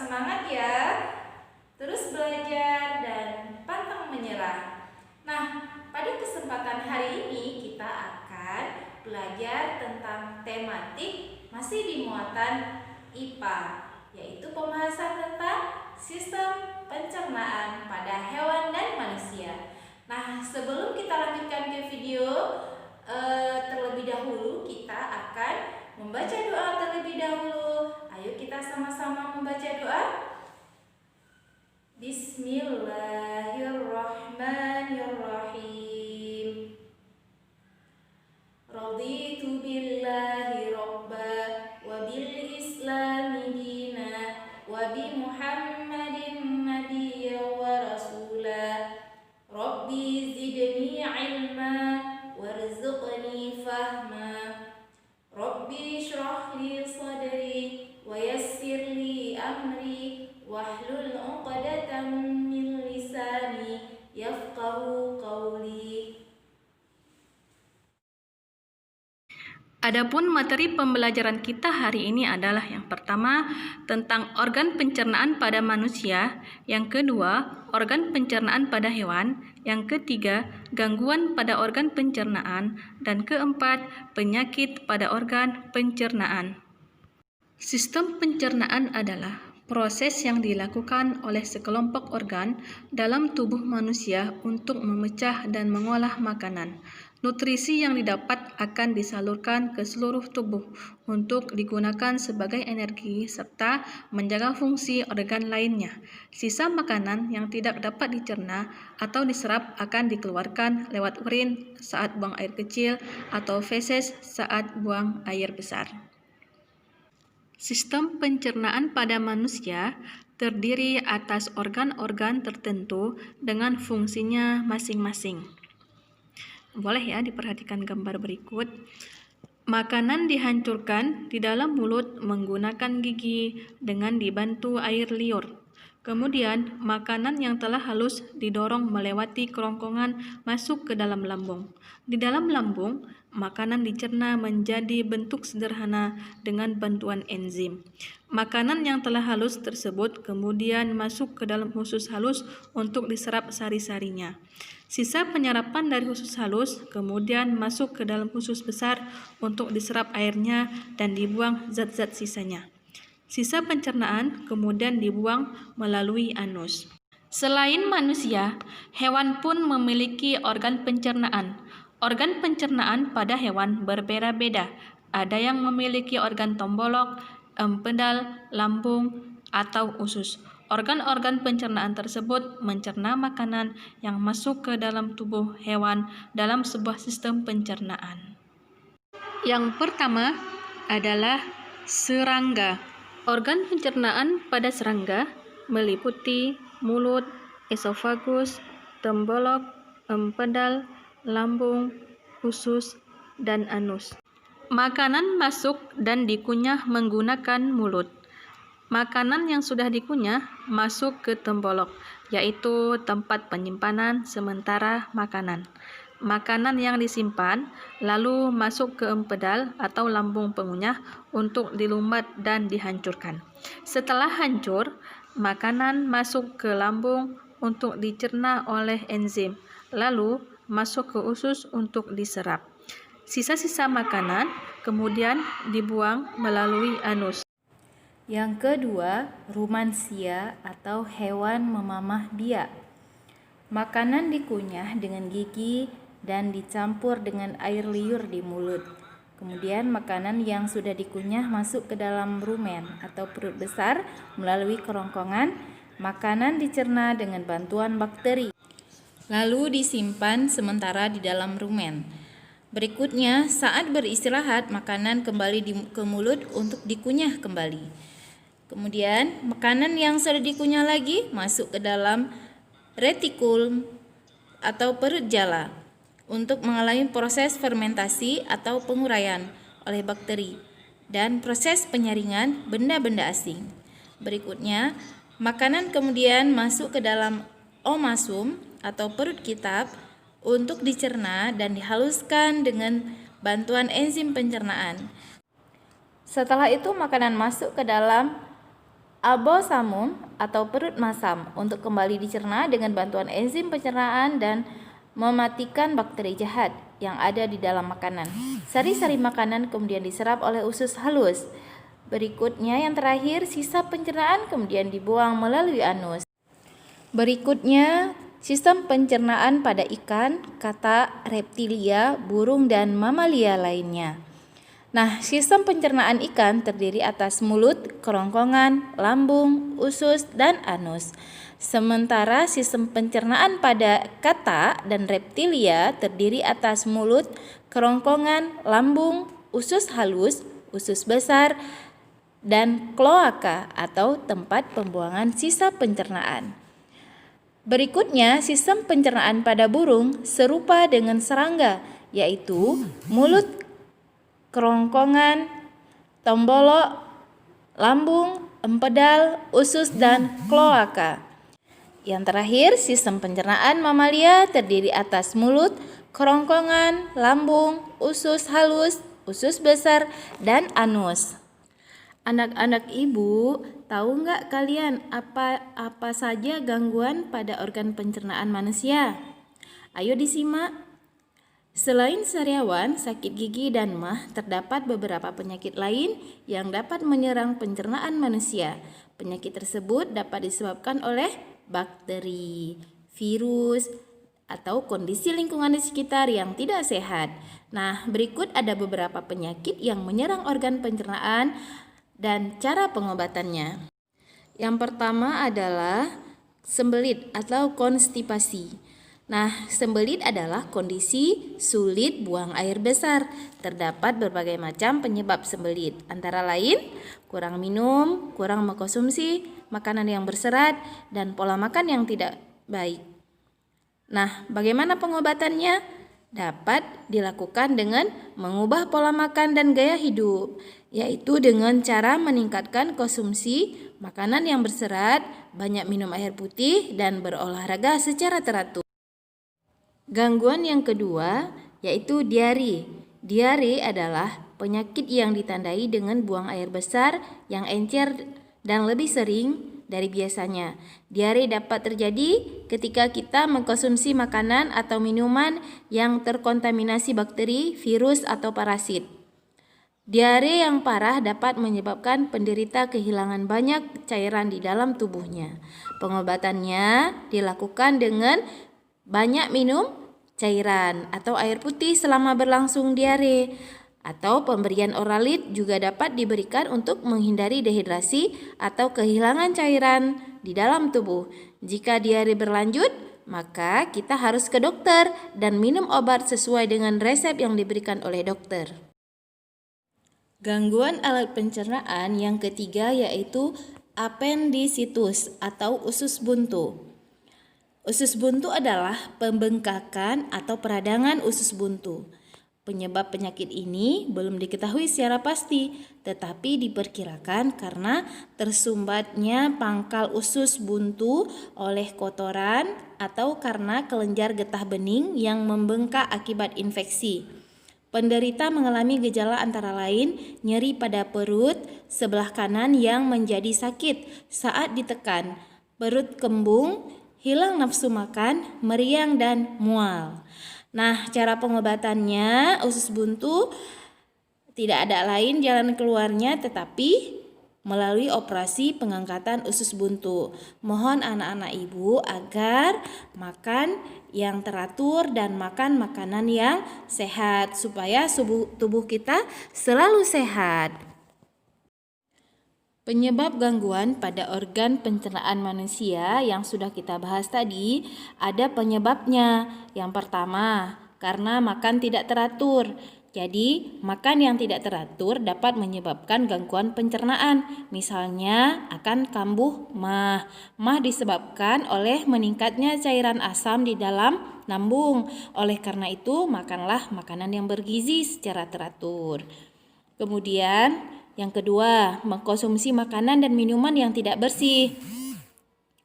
semangat ya. Terus belajar dan pantang menyerah. Nah, pada kesempatan hari ini kita akan belajar tentang tematik masih di muatan IPA, yaitu pembahasan tentang sistem pencernaan pada hewan dan manusia. Nah, sebelum kita lanjutkan ke video, terlebih dahulu kita akan membaca doa terlebih dahulu. Ayo kita sama-sama membaca doa. Bismillahirrahmanirrahim. Raditu billahi robba wa bil islami dina wa bi Muhammadin nabiyya wa rasula. Rabbi zidni ilma warzuqni fahma. Rabbi shrah li sadri wa yassir li amri wahlul 'uqdatam min lisani yafqahu qawli. Adapun materi pembelajaran kita hari ini adalah yang pertama tentang organ pencernaan pada manusia, yang kedua organ pencernaan pada hewan, yang ketiga gangguan pada organ pencernaan, dan keempat penyakit pada organ pencernaan. Sistem pencernaan adalah proses yang dilakukan oleh sekelompok organ dalam tubuh manusia untuk memecah dan mengolah makanan. Nutrisi yang didapat akan disalurkan ke seluruh tubuh untuk digunakan sebagai energi serta menjaga fungsi organ lainnya. Sisa makanan yang tidak dapat dicerna atau diserap akan dikeluarkan lewat urin saat buang air kecil atau feses saat buang air besar. Sistem pencernaan pada manusia terdiri atas organ-organ tertentu dengan fungsinya masing-masing. Boleh ya diperhatikan gambar berikut. Makanan dihancurkan di dalam mulut menggunakan gigi dengan dibantu air liur. Kemudian, makanan yang telah halus didorong melewati kerongkongan masuk ke dalam lambung. Di dalam lambung, makanan dicerna menjadi bentuk sederhana dengan bantuan enzim. Makanan yang telah halus tersebut kemudian masuk ke dalam usus halus untuk diserap sari-sarinya. Sisa penyerapan dari usus halus kemudian masuk ke dalam usus besar untuk diserap airnya dan dibuang zat-zat sisanya. Sisa pencernaan kemudian dibuang melalui anus. Selain manusia, hewan pun memiliki organ pencernaan. Organ pencernaan pada hewan berbeda-beda. Ada yang memiliki organ tombolok, empedal, lambung, atau usus. Organ-organ pencernaan tersebut mencerna makanan yang masuk ke dalam tubuh hewan dalam sebuah sistem pencernaan. Yang pertama adalah serangga. Organ pencernaan pada serangga meliputi mulut, esofagus, tembolok, empedal, lambung, usus, dan anus. Makanan masuk dan dikunyah menggunakan mulut. Makanan yang sudah dikunyah masuk ke tembolok, yaitu tempat penyimpanan sementara makanan. Makanan yang disimpan lalu masuk ke empedal atau lambung pengunyah untuk dilumbat dan dihancurkan. Setelah hancur, makanan masuk ke lambung untuk dicerna oleh enzim, lalu masuk ke usus untuk diserap. Sisa-sisa makanan kemudian dibuang melalui anus. Yang kedua, rumansia atau hewan memamah biak. Makanan dikunyah dengan gigi dan dicampur dengan air liur di mulut. Kemudian makanan yang sudah dikunyah masuk ke dalam rumen atau perut besar melalui kerongkongan. Makanan dicerna dengan bantuan bakteri, lalu disimpan sementara di dalam rumen. Berikutnya, saat beristirahat, makanan kembali ke mulut untuk dikunyah kembali. Kemudian, makanan yang sudah dikunyah lagi masuk ke dalam retikulum atau perut jala untuk mengalami proses fermentasi atau penguraian oleh bakteri dan proses penyaringan benda-benda asing. Berikutnya, makanan kemudian masuk ke dalam omasum atau perut kitab untuk dicerna dan dihaluskan dengan bantuan enzim pencernaan. Setelah itu makanan masuk ke dalam albusamum atau perut masam untuk kembali dicerna dengan bantuan enzim pencernaan dan mematikan bakteri jahat yang ada di dalam makanan. Sari-sari makanan kemudian diserap oleh usus halus. Berikutnya yang terakhir, sisa pencernaan kemudian dibuang melalui anus. Berikutnya, sistem pencernaan pada ikan, katak, reptilia, burung, dan mamalia lainnya. Nah, sistem pencernaan ikan terdiri atas mulut, kerongkongan, lambung, usus, dan anus. Sementara sistem pencernaan pada katak dan reptilia terdiri atas mulut, kerongkongan, lambung, usus halus, usus besar, dan kloaka atau tempat pembuangan sisa pencernaan. Berikutnya, sistem pencernaan pada burung serupa dengan serangga, yaitu mulut, kerongkongan, tombolok, lambung, empedal, usus, dan kloaka. Yang terakhir, sistem pencernaan mamalia terdiri atas mulut, kerongkongan, lambung, usus halus, usus besar, dan anus. Anak-anak ibu, tahu nggak kalian apa saja gangguan pada organ pencernaan manusia? Ayo disimak. Selain sariawan, sakit gigi, dan MAH, terdapat beberapa penyakit lain yang dapat menyerang pencernaan manusia. Penyakit tersebut dapat disebabkan oleh bakteri, virus, atau kondisi lingkungan di sekitar yang tidak sehat. Nah, berikut ada beberapa penyakit yang menyerang organ pencernaan dan cara pengobatannya. Yang pertama adalah sembelit atau konstipasi. Nah, sembelit adalah kondisi sulit buang air besar. Terdapat berbagai macam penyebab sembelit, antara lain kurang minum, kurang mengkonsumsi makanan yang berserat, dan pola makan yang tidak baik. Nah, bagaimana pengobatannya? Dapat dilakukan dengan mengubah pola makan dan gaya hidup, yaitu dengan cara meningkatkan konsumsi makanan yang berserat, banyak minum air putih, dan berolahraga secara teratur. Gangguan yang kedua yaitu diare. Diare adalah penyakit yang ditandai dengan buang air besar yang encer dan lebih sering dari biasanya. Diare dapat terjadi ketika kita mengkonsumsi makanan atau minuman yang terkontaminasi bakteri, virus, atau parasit. Diare yang parah dapat menyebabkan penderita kehilangan banyak cairan di dalam tubuhnya. Pengobatannya dilakukan dengan banyak minum cairan atau air putih selama berlangsung diare, atau pemberian oralit juga dapat diberikan untuk menghindari dehidrasi atau kehilangan cairan di dalam tubuh. Jika diare berlanjut, maka kita harus ke dokter dan minum obat sesuai dengan resep yang diberikan oleh dokter. Gangguan alat pencernaan yang ketiga yaitu appendicitis atau usus buntu. Usus buntu adalah pembengkakan atau peradangan usus buntu. Penyebab penyakit ini belum diketahui secara pasti, tetapi diperkirakan karena tersumbatnya pangkal usus buntu oleh kotoran atau karena kelenjar getah bening yang membengkak akibat infeksi. Penderita mengalami gejala antara lain nyeri pada perut sebelah kanan yang menjadi sakit saat ditekan, perut kembung, hilang nafsu makan, meriang, dan mual. Nah, cara pengobatannya usus buntu tidak ada lain jalan keluarnya tetapi melalui operasi pengangkatan usus buntu. Mohon anak-anak ibu agar makan yang teratur dan makan makanan yang sehat supaya tubuh kita selalu sehat. Penyebab gangguan pada organ pencernaan manusia yang sudah kita bahas tadi ada penyebabnya. Yang pertama, karena makan tidak teratur. Jadi, makan yang tidak teratur dapat menyebabkan gangguan pencernaan. Misalnya, akan kambuh MAH. MAH disebabkan oleh meningkatnya cairan asam di dalam lambung. Oleh karena itu, makanlah makanan yang bergizi secara teratur. Kemudian, yang kedua, mengkonsumsi makanan dan minuman yang tidak bersih.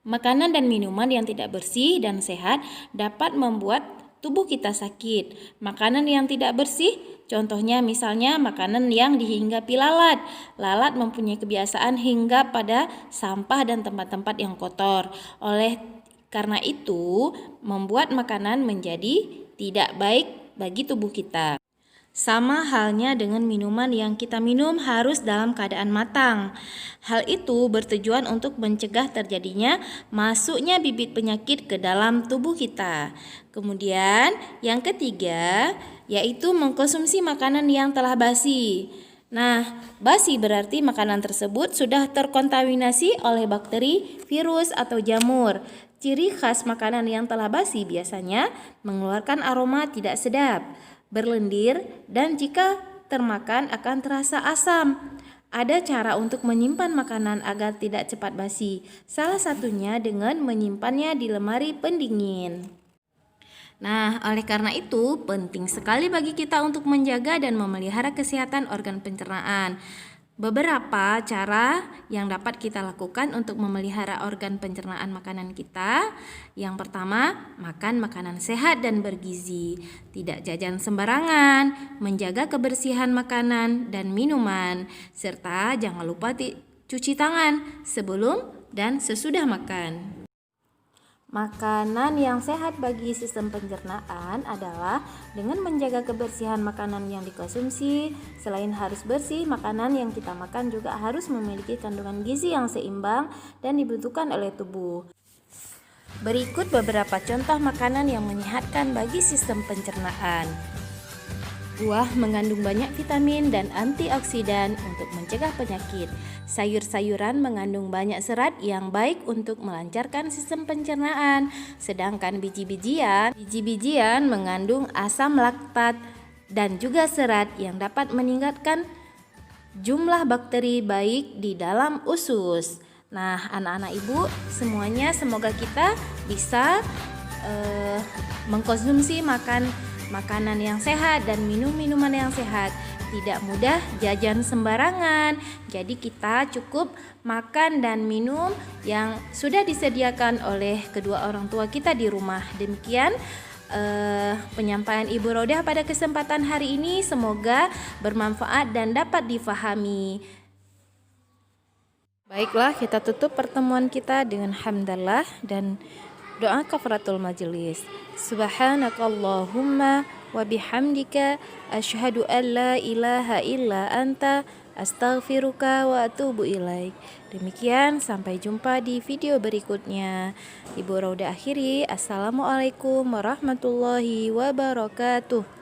Makanan dan minuman yang tidak bersih dan sehat dapat membuat tubuh kita sakit. Makanan yang tidak bersih, contohnya misalnya makanan yang dihinggapi lalat. Lalat mempunyai kebiasaan hinggap pada sampah dan tempat-tempat yang kotor. Oleh karena itu, membuat makanan menjadi tidak baik bagi tubuh kita. Sama halnya dengan minuman yang kita minum harus dalam keadaan matang. Hal itu bertujuan untuk mencegah terjadinya masuknya bibit penyakit ke dalam tubuh kita. Kemudian yang ketiga yaitu mengkonsumsi makanan yang telah basi. Nah, basi berarti makanan tersebut sudah terkontaminasi oleh bakteri, virus, atau jamur. Ciri khas makanan yang telah basi biasanya mengeluarkan aroma tidak sedap, berlendir, dan jika termakan akan terasa asam. Ada cara untuk menyimpan makanan agar tidak cepat basi. Salah satunya dengan menyimpannya di lemari pendingin. Nah, oleh karena itu penting sekali bagi kita untuk menjaga dan memelihara kesehatan organ pencernaan. Beberapa cara yang dapat kita lakukan untuk memelihara organ pencernaan makanan kita. Yang pertama, makan makanan sehat dan bergizi. Tidak jajan sembarangan, menjaga kebersihan makanan dan minuman, serta jangan lupa cuci tangan sebelum dan sesudah makan. Makanan yang sehat bagi sistem pencernaan adalah dengan menjaga kebersihan makanan yang dikonsumsi. Selain harus bersih, makanan yang kita makan juga harus memiliki kandungan gizi yang seimbang dan dibutuhkan oleh tubuh. Berikut beberapa contoh makanan yang menyehatkan bagi sistem pencernaan. Buah mengandung banyak vitamin dan antioksidan untuk mencegah penyakit. Sayur-sayuran mengandung banyak serat yang baik untuk melancarkan sistem pencernaan. Sedangkan biji-bijian mengandung asam laktat dan juga serat yang dapat meningkatkan jumlah bakteri baik di dalam usus. Nah, anak-anak ibu semuanya semoga kita bisa mengkonsumsi makanan yang sehat dan minum minuman yang sehat. Tidak mudah jajan sembarangan. Jadi kita cukup makan dan minum yang sudah disediakan oleh kedua orang tua kita di rumah. Demikian penyampaian Ibu Rodah pada kesempatan hari ini, semoga bermanfaat dan dapat difahami. Baiklah, kita tutup pertemuan kita dengan hamdalah dan doa kafaratul majelis. Subhanakallahumma wa bihamdika asyhadu an la ilaha illa anta astaghfiruka wa atubu ilaik. Demikian, sampai jumpa di video berikutnya. Ibu Rauda akhiri, assalamualaikum warahmatullahi wabarakatuh.